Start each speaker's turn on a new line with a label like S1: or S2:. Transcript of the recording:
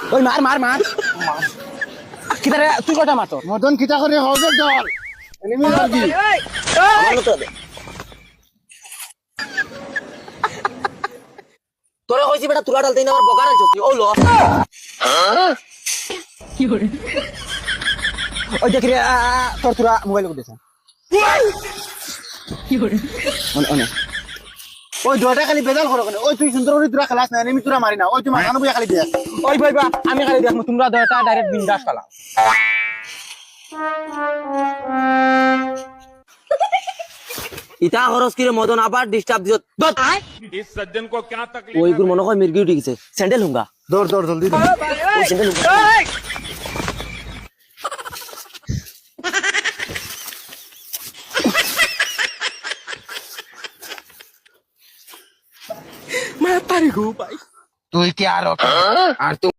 S1: ওই মার মার মার কিদারে তুই কটা মারতো
S2: মদন কিতা করে হবে দল এনিমি লাগি
S3: তোরে কইছি বেটা তুলা ডালতেই না আমার বকা ডালছস তুই ও ল
S1: ওই দেখ রে তোর তোরা মোবাইল করতেছ অনে
S2: ওই দুটা খালি বেজাল করো কেন ওই তুই সুন্দর করে তোরা খেলাস না এনিমি তোরা মারি না ওই তুই মাথানো বুয়া খালি দিয়া
S1: ওই ভাই বা আমি খালি দেখমু তোমরা দয়টা ডাইরেক্ট বিন্দাস খেলা
S3: ইতা খরচ কিরে মদন আবার ডিস্টার্ব দিও
S4: इस सज्जन को क्या तकलीफ
S3: ওই গুর মনে হয় মির্গি উঠে গেছে স্যান্ডেল হুঙ্গা
S2: দৌড় দৌড় জলদি দৌড়।
S3: ওই স্যান্ডেল হুঙ্গা
S1: তুই কি আর আর তুই